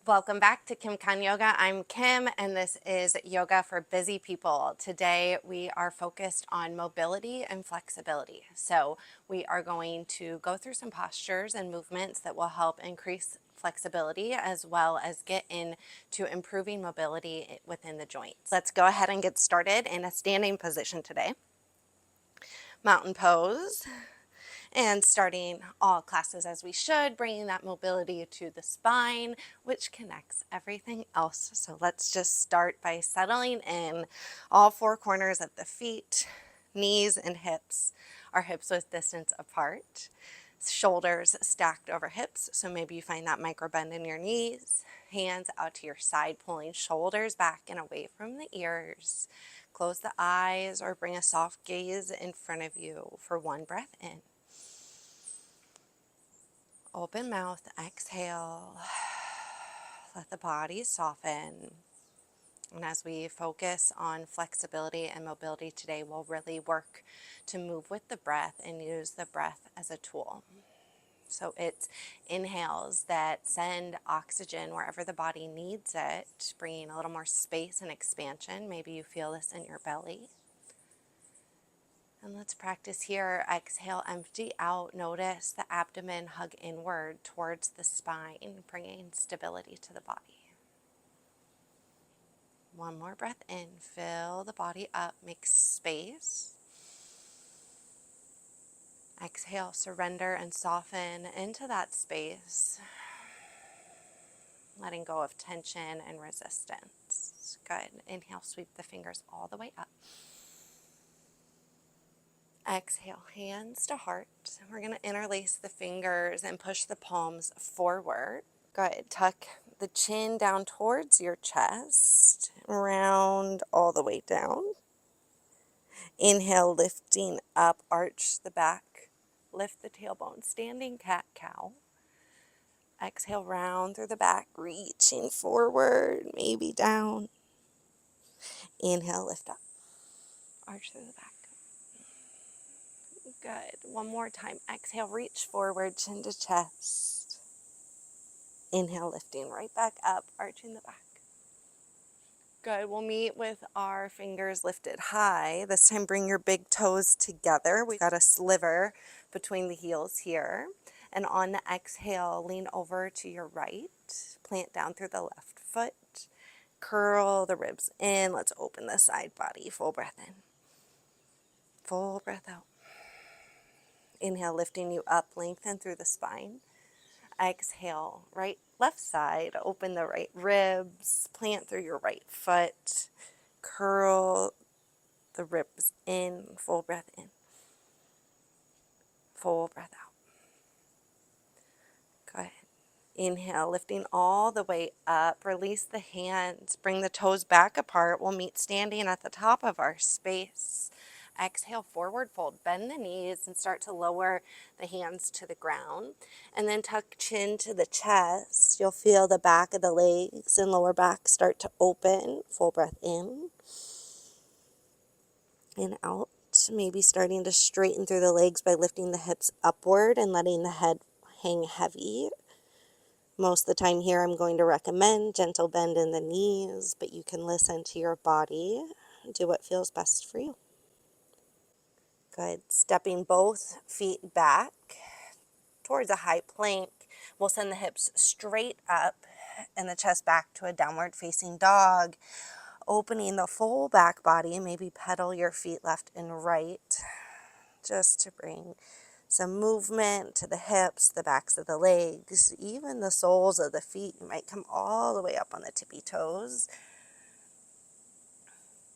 Welcome back to Kim Kan Yoga. I'm Kim, and this is Yoga for Busy People. Today, we are focused on mobility and flexibility. So, we are going to go through some postures and movements that will help increase flexibility as well as get into improving mobility within the joints. Let's go ahead and get started in a standing position today. Mountain pose. And starting all classes as we should, bringing that mobility to the spine, which connects everything else. So let's just start by settling in. All four corners of the feet, knees and hips. Our hips width distance apart. Shoulders stacked over hips, so maybe you find that micro bend in your knees. Hands out to your side, pulling shoulders back and away from the ears. Close the eyes or bring a soft gaze in front of you for one breath in. Open mouth, exhale, let the body soften. And as we focus on flexibility and mobility today, we'll really work to move with the breath and use the breath as a tool. So it's inhales that send oxygen wherever the body needs it, bringing a little more space and expansion. Maybe you feel this in your belly. And let's practice here. Exhale, empty out. Notice the abdomen hug inward towards the spine, bringing stability to the body. One more breath in. Fill the body up. Make space. Exhale, surrender and soften into that space. Letting go of tension and resistance. Good. Inhale, sweep the fingers all the way up. Exhale, hands to heart. We're going to interlace the fingers and push the palms forward. Good. Tuck the chin down towards your chest. Round all the way down. Inhale, lifting up, arch the back. Lift the tailbone, standing cat-cow. Exhale, round through the back, reaching forward, maybe down. Inhale, lift up. Arch through the back. Good. One more time. Exhale, reach forward, chin to chest. Inhale, lifting right back up, arching the back. Good. We'll meet with our fingers lifted high. This time, bring your big toes together. We've got a sliver between the heels here. And on the exhale, lean over to your right. Plant down through the left foot. Curl the ribs in. Let's open the side body. Full breath in. Full breath out. Inhale, lifting you up, lengthen through the spine. Exhale, left side, open the right ribs, plant through your right foot, curl the ribs in, full breath in, full breath out. Good. Inhale, lifting all the way up, release the hands, bring the toes back apart. We'll meet standing at the top of our space. Exhale, forward fold, bend the knees and start to lower the hands to the ground. And then tuck chin to the chest. You'll feel the back of the legs and lower back start to open. Full breath in and out. Maybe starting to straighten through the legs by lifting the hips upward and letting the head hang heavy. Most of the time here I'm going to recommend gentle bend in the knees, but you can listen to your body. Do what feels best for you. Good. Stepping both feet back towards a high plank. We'll send the hips straight up and the chest back to a downward facing dog. Opening the full back body. Maybe pedal your feet left and right just to bring some movement to the hips, the backs of the legs, even the soles of the feet. You might come all the way up on the tippy toes.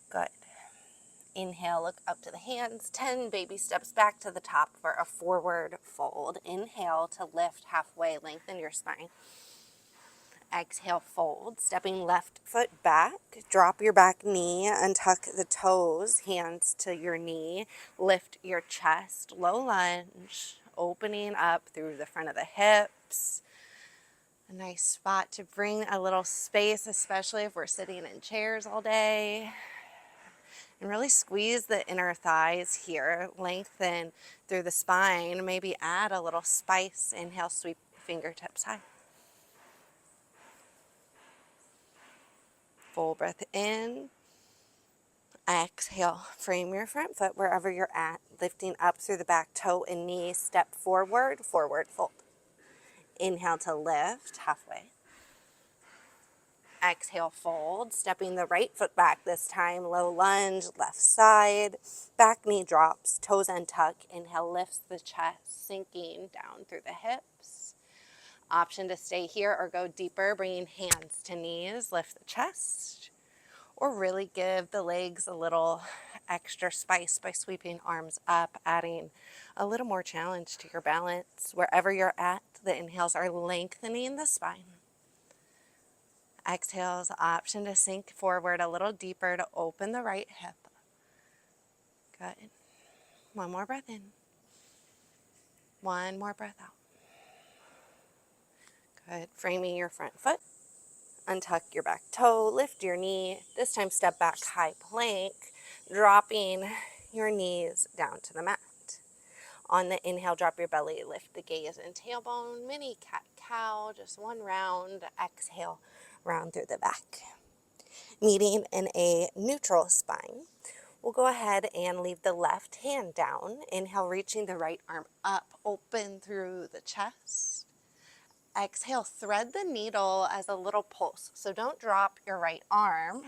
Good. Inhale, look up to the hands, 10 baby steps back to the top for a forward fold. Inhale to lift halfway, lengthen your spine. Exhale, fold, stepping left foot back, drop your back knee, untuck the toes, hands to your knee, lift your chest, low lunge, opening up through the front of the hips. A nice spot to bring a little space, especially if we're sitting in chairs all day. And really squeeze the inner thighs here, lengthen through the spine, maybe add a little spice. Inhale, sweep fingertips high. Full breath in. Exhale, frame your front foot wherever you're at, lifting up through the back toe and knee, step forward, forward fold. Inhale to lift, halfway. Exhale, fold, stepping the right foot back this time, low lunge, left side, back knee drops, toes untuck. Inhale, lifts the chest, sinking down through the hips. Option to stay here or go deeper, bringing hands to knees, lift the chest, or really give the legs a little extra spice by sweeping arms up, adding a little more challenge to your balance. Wherever you're at, the inhales are lengthening the spine. Exhales, option to sink forward a little deeper to open the right hip. Good. One more breath in. One more breath out. Good. Framing your front foot. Untuck your back toe, lift your knee. This time step back, high plank, dropping your knees down to the mat. On the inhale, drop your belly, lift the gaze and tailbone, mini cat-cow, just one round. Exhale, round through the back. Meeting in a neutral spine. We'll go ahead and leave the left hand down. Inhale, reaching the right arm up, open through the chest. Exhale, thread the needle as a little pulse. So don't drop your right arm,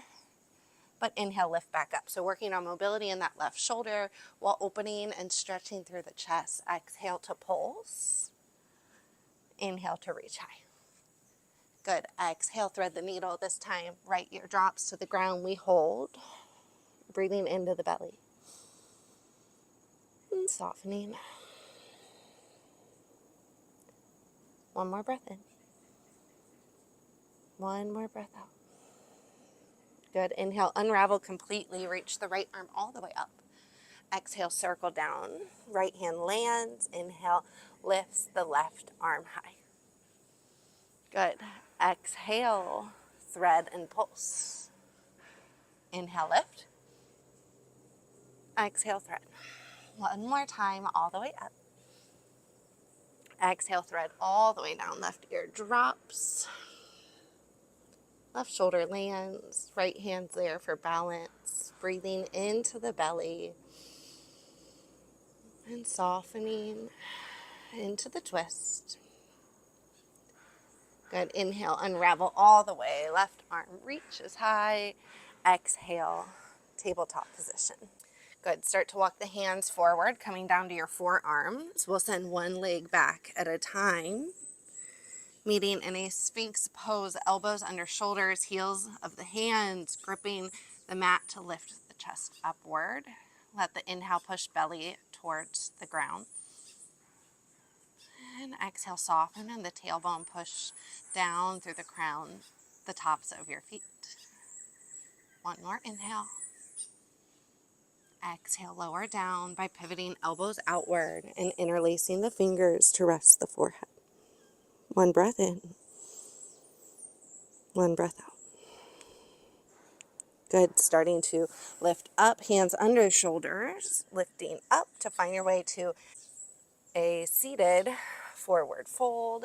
but inhale, lift back up. So working on mobility in that left shoulder while opening and stretching through the chest. Exhale to pulse. Inhale to reach high. Good. Exhale, thread the needle. This time, right ear drops to the ground. We hold. Breathing into the belly. And softening. One more breath in. One more breath out. Good. Inhale, unravel completely. Reach the right arm all the way up. Exhale, circle down. Right hand lands. Inhale, lifts the left arm high. Good. Exhale, thread and pulse. Inhale, lift. Exhale, thread. One more time, all the way up. Exhale, thread all the way down. Left ear drops. Left shoulder lands. Right hand's there for balance. Breathing into the belly. And softening into the twist. Good. Inhale, unravel all the way. Left arm reaches high. Exhale, tabletop position. Good. Start to walk the hands forward, coming down to your forearms. We'll send one leg back at a time. Meeting in a Sphinx pose, elbows under shoulders, heels of the hands, gripping the mat to lift the chest upward. Let the inhale push belly towards the ground. And exhale, soften, and the tailbone push down through the crown, the tops of your feet. One more inhale. Exhale, lower down by pivoting elbows outward and interlacing the fingers to rest the forehead. One breath in. One breath out. Good. Starting to lift up, hands under shoulders, lifting up to find your way to a seated forward fold.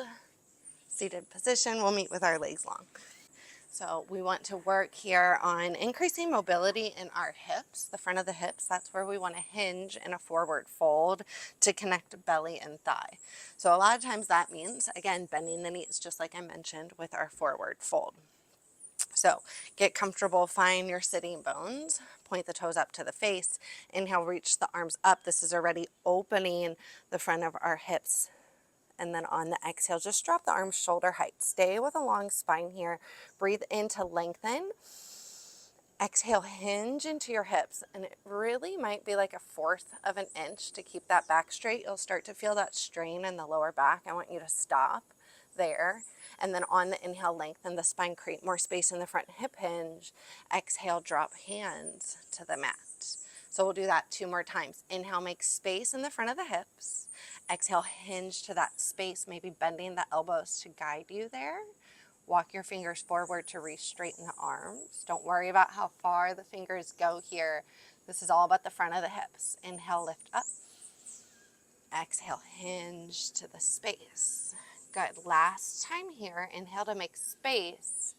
Seated position. We'll meet with our legs long. So we want to work here on increasing mobility in our hips, the front of the hips. That's where we want to hinge in a forward fold to connect belly and thigh. So a lot of times that means, again, bending the knees, just like I mentioned with our forward fold. So get comfortable, find your sitting bones, point the toes up to the face. Inhale, reach the arms up. This is already opening the front of our hips. And then on the exhale, just drop the arms shoulder height. Stay with a long spine here. Breathe in to lengthen. Exhale, hinge into your hips. And it really might be like 1/4 of an inch to keep that back straight. You'll start to feel that strain in the lower back. I want you to stop there. And then on the inhale, lengthen the spine, create more space in the front hip hinge. Exhale, drop hands to the mat. So we'll do that 2 more times. Inhale, make space in the front of the hips. Exhale, hinge to that space, maybe bending the elbows to guide you there. Walk your fingers forward to re-straighten the arms. Don't worry about how far the fingers go here. This is all about the front of the hips. Inhale, lift up. Exhale, hinge to the space. Good. Last time here. Inhale to make space.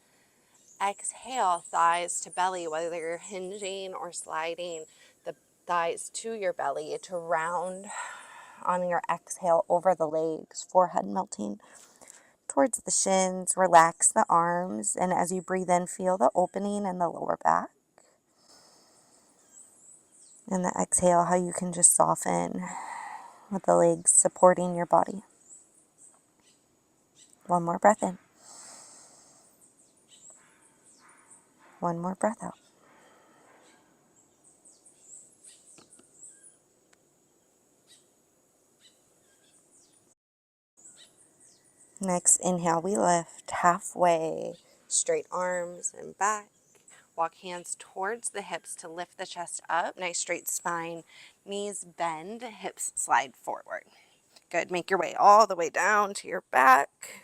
exhale, thighs to belly, whether you're hinging or sliding the thighs to your belly to round on your exhale over the legs, forehead melting towards the shins. Relax the arms, and as you breathe in, feel the opening in the lower back. And the exhale, how you can just soften with the legs supporting your body. One more breath in. One more breath out. Next, inhale, we lift halfway, straight arms and back. Walk hands towards the hips to lift the chest up. Nice straight spine. Knees bend, hips slide forward. Good. Make your way all the way down to your back.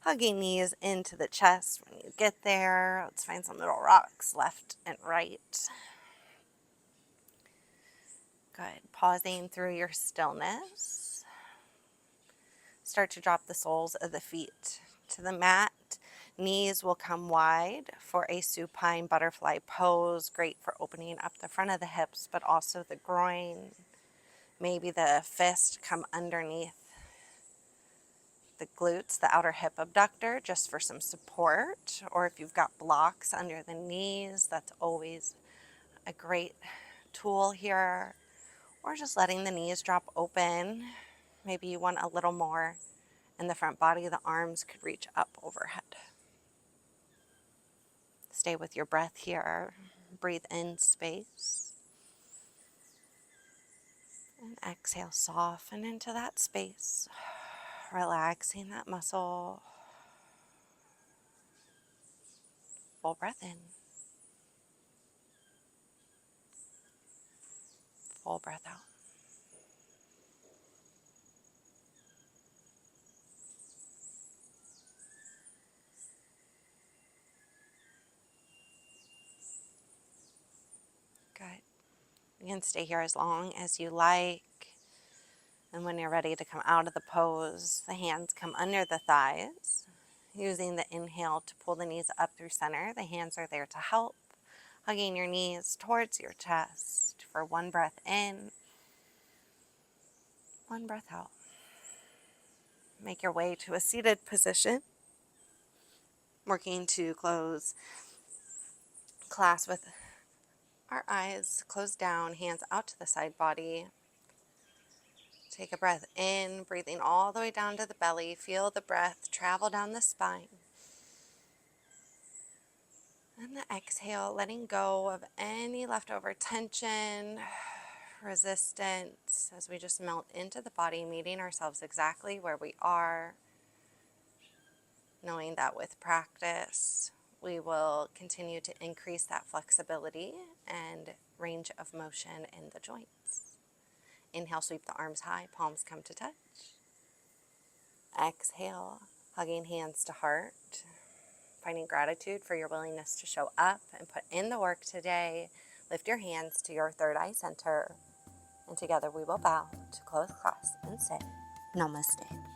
Hugging knees into the chest when you get there. Let's find some little rocks left and right. Good. Pausing through your stillness. Start to drop the soles of the feet to the mat. Knees will come wide for a supine butterfly pose. Great for opening up the front of the hips, but also the groin. Maybe the fist come underneath the glutes, the outer hip abductor, just for some support. Or if you've got blocks under the knees, that's always a great tool here. Or just letting the knees drop open. Maybe you want a little more in the front body. The arms could reach up overhead. Stay with your breath here. Breathe in space. And exhale, soften into that space. Relaxing that muscle. Full breath in. Full breath out. Good. You can stay here as long as you like. And when you're ready to come out of the pose, the hands come under the thighs. Using the inhale to pull the knees up through center. The hands are there to help. Hugging your knees towards your chest for one breath in. One breath out. Make your way to a seated position. Working to close class with our eyes closed down, hands out to the side body. Take a breath in, breathing all the way down to the belly. Feel the breath travel down the spine. And the exhale, letting go of any leftover tension, resistance, as we just melt into the body, meeting ourselves exactly where we are. Knowing that with practice, we will continue to increase that flexibility and range of motion in the joints. Inhale, sweep the arms high, palms come to touch. Exhale, hugging hands to heart. Finding gratitude for your willingness to show up and put in the work today. Lift your hands to your third eye center. And together we will bow to close class and say, Namaste.